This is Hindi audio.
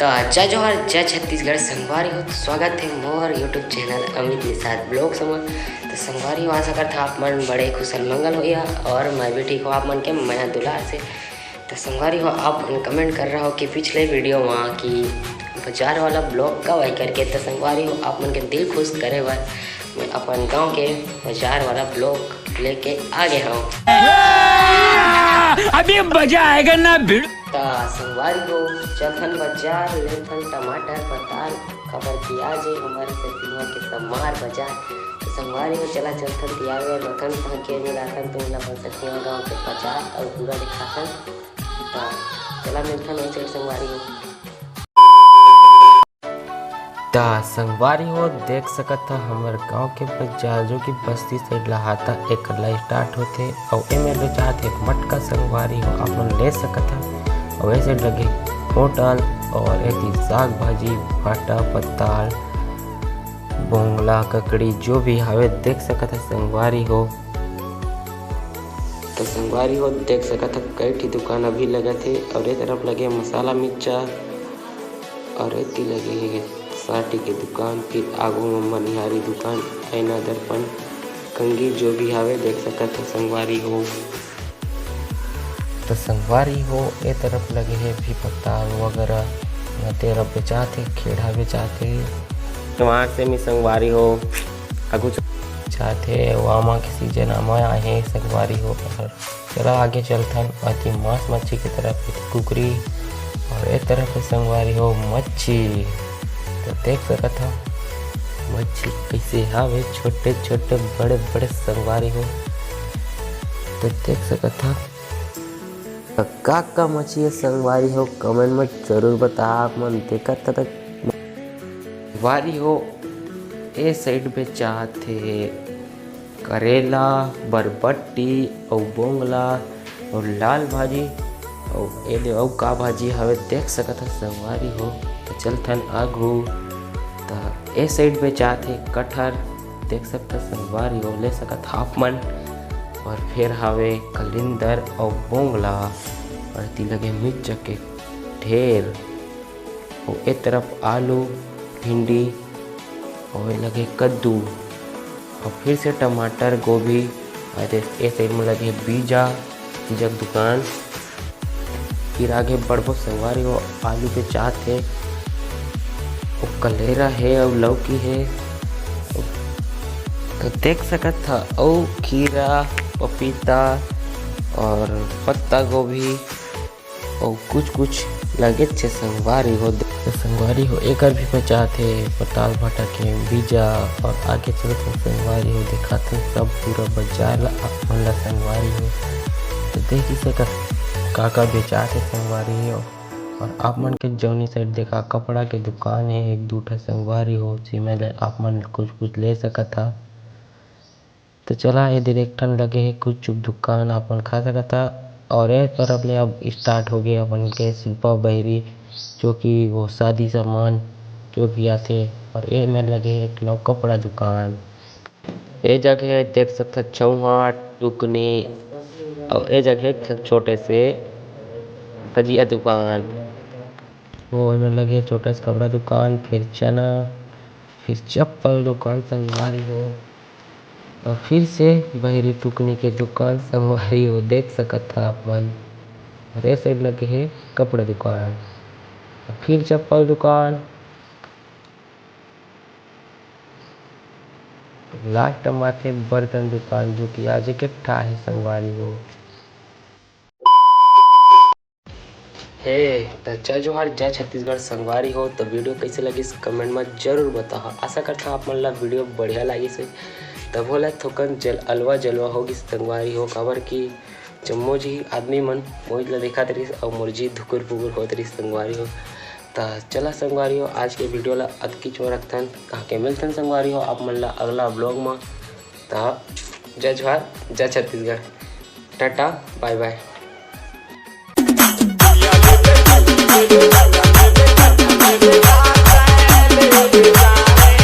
तो जय जोहर जय छत्तीसगढ़ संगवारी हो। तो स्वागत है मोर YouTube channel Amit Nishad blog समझ। तो संगवारी हो आशा करता आप मन बड़े कुशल मंगल हो या और मैं भी ठीक हो आप मन के माया दुलार से। तो संगवारी हो आप मन कमेंट कर रहा हो कि पिछले वीडियो में कि बाजार वाला ब्लॉग कब आई करके। तो संगवारी हो आप मन के दिल खुश करे बार मैं अपन गाँव के बाजार वाला ब्लॉग लेके आ गया हूँ। अभी मजा आएगा ना भिड़। संगवारी हो चलथन बाजार लेथन टमाटर पताल खबर की आज हमारे सतीवा के समार बाजार। तो संगवारी हो चला चलथन तिया गए रथन के मिलाथन तुम अपन सतीवा गाँव के बाजार और पूरा दिखाथन। तो चला मिलथन ऐसे संगवारी हो। संगवारी हो देख सकत था हमार गांव के बाजार जो कि बस्ती से लहाता एक स्टार्ट होते और एमे ले चाहत एक मटका संगवारी हो आप मन ले सकत था। और ऐसे लगे होटल और एक साग भाजी भाटा पताल बोंगला ककड़ी जो भी हवे देख सकत है संगवारी हो। तो संगवारी हो देख सकत है कई ठी दुकान अभी लगे थे और एक तरफ लगे मसाला मिर्चा और एक लगे साटी के दुकान फिर आगू में मनिहारी दुकान ऐना दर्पण कंगी जो भी हवे देख सकत है संगवारी हो। तो संगवारी हो ए तरफ लगे है भी पताल वगैरह यहाँ तरफ बेचाते खेड़ा बेचाते वहाँ से मैं संगवारी हो आगू चाहते वामा के सीजन आमा आए हैं संगवारी हो। और चला आगे चलथन अति मांस मच्छी की तरफ कुकरी और एक तरफ है संगवारी हो मच्छी। तो देख सकत था मच्छी कैसे हावे छोटे छोटे बड़े बड़े संगवारी हो। तो देख सकत था का मच्छी है संगवारी हो कमेंट में जरूर बता आप मन देखत था। संगवारी हो ए साइड पे चाहते करेला बरबट्टी और बोंगला और लाल भाजी और ए दे और का भाजी हवे देख सकत है संगवारी हो। तो चलथन आगू तो ए साइड पे चाहते कटहर देख सकते संगवारी हो ले सकत हाफ मन और फिर हवे कलिंदर और बोंगला और ती लगे मिर्च के ढेर और एक तरफ आलू भिंडी और लगे कद्दू और फिर से टमाटर गोभी और ए साइड में लगे बीजा जग दुकान। फिर आगे बढ़बो संगवारी हो आलू के चाट है और कलेरा है और लौकी है। तो देख सकत था और खीरा पपीता और पत्ता गोभी और कुछ लगे थे संगवारी हो। तो संगवारी हो एक भी बचाते पताल भाटा के बीजा और आगे चलते संगवारी हो दिखाते सब पूरा बाजार अपन ला संगवारी हो। तो देख ही सकत काका बेचाते संगवारी हो। और आप मन के जौनी साइड देखा कपड़ा के दुकान है एक दूठा संगवारी हो जिसमें आप मन कुछ ले सकत था। तो चला ये डायरेक्टर लगे है कुछ दुकान अपन खा सकता था। और एक तरफ ले अब स्टार्ट हो गया अपन के शिल्पा बहरी जो कि वो शादी सामान जो भी आते। और ये में लगे एक लोग कपड़ा दुकान ये जगह देख सकते चौहाट टुकनी और ये जगह छोटे से भजिया दुकान वो में लगे छोटा सा कपड़ा दुकान फिर चना फिर चप्पल दुकान संगवारी हो। और फिर से बहरी टुकनी के दुकान संगवारी हो देख सकत था आप मन। और ये साइड लगे है कपड़ा दुकान फिर चप्पल दुकान लास्ट में आते बर्तन दुकान जो कि आज के ठा है संगवारी हो। हे तो जय जोहर जय छत्तीसगढ़ संगवारी हो। तो वीडियो कैसे लगी कमेंट में जरूर बताओ। आशा करता आप मन ला वीडियो बढ़िया लगी से तब बोला थोकन अलवा जलवा होगी संगवारी हो खबर की जम्मो जी आदमी मन मोज ला देखा तरी और मुर्जी धुकुर पुकुर होत रही संगवारी हो। तो चला संगवारी हो आज के वीडियो ला अतकी चो रखथन कहाँ के मिलथन संगवारी हो आप मन ला अगला ब्लॉग में। तो जय जोहर जय छत्तीसगढ़ टाटा बाय बाय।